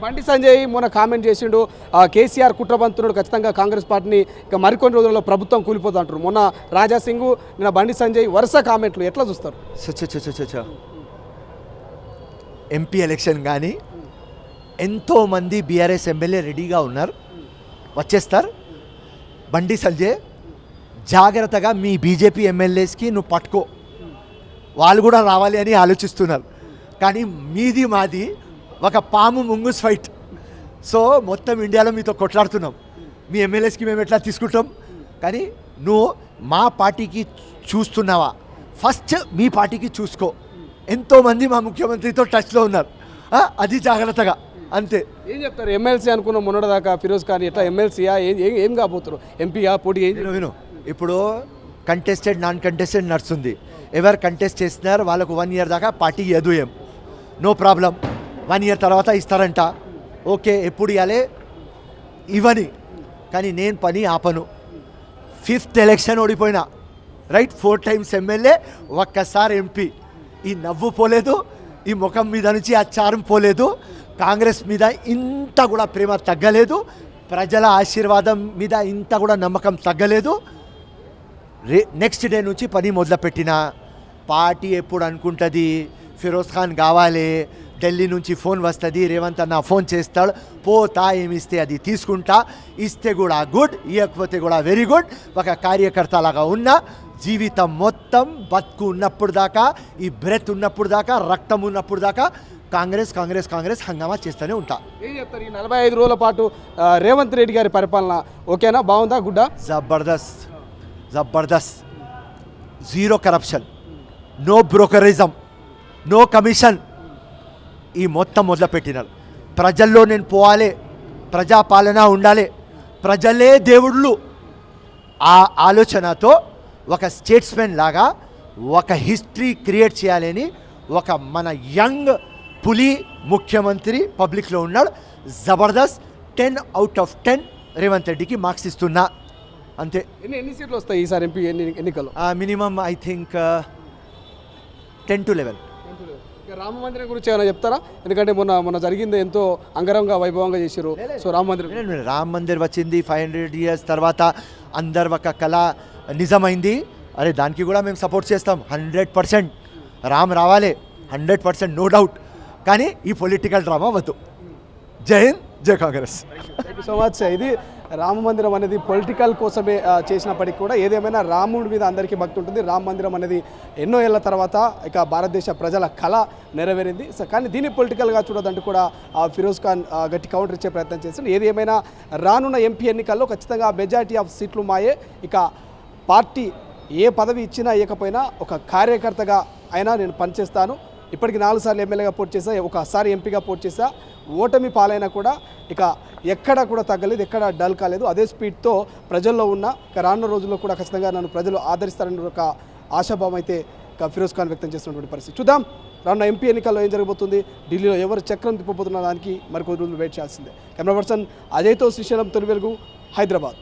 బండి సంజయ్ మొన్న కామెంట్ చేసిండు, కేసీఆర్ కుట్రబంతుడు ఖచ్చితంగా కాంగ్రెస్ పార్టీని ఇక మరికొన్ని రోజుల్లో ప్రభుత్వం కూలిపోతుంది అంటారు. మొన్న రాజా సింగ్, నిన్న బండి సంజయ్ వరుస కామెంట్లు ఎట్లా చూస్తారు? ఎంపీ ఎలక్షన్ కానీ ఎంతోమంది బీఆర్ఎస్ ఎమ్మెల్యే రెడీగా ఉన్నారు, వచ్చేస్తారు. బండి సంజయ్ జాగ్రత్తగా మీ బీజేపీ ఎమ్మెల్యేస్కి నువ్వు పట్టుకో, వాళ్ళు కూడా రావాలి అని ఆలోచిస్తున్నారు. కానీ మీది మాది ఒక పాము ముంగుస్ ఫైట్. సో మొత్తం ఇండియాలో మీతో కొట్లాడుతున్నాం. మీ ఎమ్మెల్యేస్కి మేము ఎట్లా తీసుకుంటాం? కానీ నువ్వు మా పార్టీకి చూస్తున్నావా? ఫస్ట్ మీ పార్టీకి చూసుకో. ఎంతోమంది మా ముఖ్యమంత్రితో టచ్లో ఉన్నారు, అది జాగ్రత్తగా అంతే. ఏం చెప్తారు? ఎమ్మెల్సీ అనుకున్న మొన్నటిదాకా ఫిరోజ్ ఖాన్ ఎట్లా ఎమ్మెల్సీయా, ఏం కాబోతున్నారు? ఎంపీయా, పోటీ? విను, ఇప్పుడు కంటెస్టెడ్ నాన్ కంటెస్టెడ్ నడుస్తుంది. ఎవరు కంటెస్ట్ చేస్తున్నారు వాళ్ళకు 1 year దాకా పార్టీ ఇవ్వదు, ఏం నో ప్రాబ్లం. 1 year తర్వాత ఇస్తారంట, ఓకే. ఎప్పుడు ఇవ్వాలి ఇవ్వని, కానీ నేను పని ఆపను. 5th ఎలక్షన్ ఓడిపోయినా, రైట్, 4 times ఎమ్మెల్యే, ఒక్కసారి ఎంపీ. ఈ నవ్వు పోలేదు, ఈ ముఖం మీద నుంచి ఆ చారం పోలేదు. కాంగ్రెస్ మీద ఇంత కూడా ప్రేమ తగ్గలేదు, ప్రజల ఆశీర్వాదం మీద ఇంత కూడా నమ్మకం తగ్గలేదు. నెక్స్ట్ డే నుంచి పని మొదలుపెట్టిన పార్టీ ఎప్పుడు అనుకుంటుంది ఫిరోజ్ ఖాన్ కావాలి, ఢిల్లీ నుంచి ఫోన్ వస్తుంది, రేవంత్ అన్న ఫోన్ చేస్తాడు, పోతా ఏమిస్తే అది తీసుకుంటా, ఇస్తే కూడా గుడ్, ఇవ్వకపోతే కూడా వెరీ గుడ్. ఒక కార్యకర్తలాగా ఉన్న జీవితం మొత్తం బతుకు ఉన్నప్పుడు దాకా, ఈ బ్రెత్ ఉన్నప్పుడు దాకా, రక్తం ఉన్నప్పుడు దాకా కాంగ్రెస్ కాంగ్రెస్ కాంగ్రెస్ హంగామా చేస్తూనే ఉంటా. ఏం చెప్తారు? ఈ 45 రోజుల పాటు రేవంత్ రెడ్డి గారి పరిపాలన ఓకేనా, బాగుందా, గుడ్డా? జబర్దస్త్, జబర్దస్త్. Zero corruption, no brokerism, no commission. ఈ మొత్తం మొదలుపెట్టినారు. ప్రజల్లో నేను పోవాలి, ప్రజాపాలన ఉండాలి, ప్రజలే దేవుళ్ళు. ఆ ఆలోచనతో ఒక స్టేట్స్మెన్ లాగా ఒక హిస్టరీ క్రియేట్ చేయాలని ఒక మన యంగ్ పులి ముఖ్యమంత్రి పబ్లిక్లో ఉన్నాడు. జబర్దస్త్. 10 out of 10 రేవంత్ రెడ్డికి మార్క్స్ ఇస్తున్నా, అంతే. ఎన్ని సీట్లు వస్తాయి ఈసారి ఎంపీ ఎన్నికల్లో? Minimum I think 10 to 11. Rama మందిరం గురించి ఏమైనా చెప్తారా? ఎందుకంటే మొన్న జరిగింది ఎంతో అంగరంగ వైభవంగా చేశారు. సో రామ మందిర్ వచ్చింది 500 years తర్వాత, అందరు ఒక కళ నిజమైంది. అరే దానికి కూడా మేము సపోర్ట్ చేస్తాం 100%. రామ్ రావాలి 100%, నో డౌట్. కానీ ఈ పొలిటికల్ డ్రామా వద్దు. జై హింద్, జై Congress. Thank you so much. ఇది రామ మందిరం అనేది పొలిటికల్ కోసమే చేసినప్పటికీ కూడా ఏదేమైనా రాముడి మీద అందరికీ భక్తి ఉంటుంది. రామ మందిరం అనేది ఎన్నో ఏళ్ల తర్వాత ఇక భారతదేశ ప్రజల కళ నెరవేరింది. సో కానీ దీన్ని పొలిటికల్గా చూడదంటూ కూడా ఫిరోజ్ ఖాన్ గట్టి కౌంటర్ ఇచ్చే ప్రయత్నం చేసింది. ఏది ఏమైనా రానున్న ఎంపీ ఎన్నికల్లో ఖచ్చితంగా మెజారిటీ ఆఫ్ సీట్లు మాయే. ఇక పార్టీ ఏ పదవి ఇచ్చినా ఇవ్వకపోయినా ఒక కార్యకర్తగా అయినా నేను పనిచేస్తాను. ఇప్పటికి 4 సార్లు ఎమ్మెల్యేగా పోటీ చేశా, ఒకసారి ఎంపీగా పోటీ చేశా. ఓటమి పాలైనా కూడా ఇక ఎక్కడ కూడా తగ్గలేదు, ఎక్కడ డల్ కాలేదు. అదే స్పీడ్తో ప్రజల్లో ఉన్న రానున్న రోజుల్లో కూడా ఖచ్చితంగా నన్ను ప్రజలు ఆదరిస్తారని ఒక ఆశాభావం అయితే ఫిరోజ్ ఖాన్ వ్యక్తం చేస్తున్నటువంటి పరిస్థితి. చూద్దాం రానున్న ఎంపీ ఎన్నికల్లో ఏం జరగబోతుంది, ఢిల్లీలో ఎవరు చక్రం తిప్పబోతున్న దానికి మరికొద్ది రోజులు వెయిట్ చేయాల్సిందే. కెమెరా పర్సన్ అజయ్తో శ్రీశైలం, తొలి వెలుగు, హైదరాబాద్.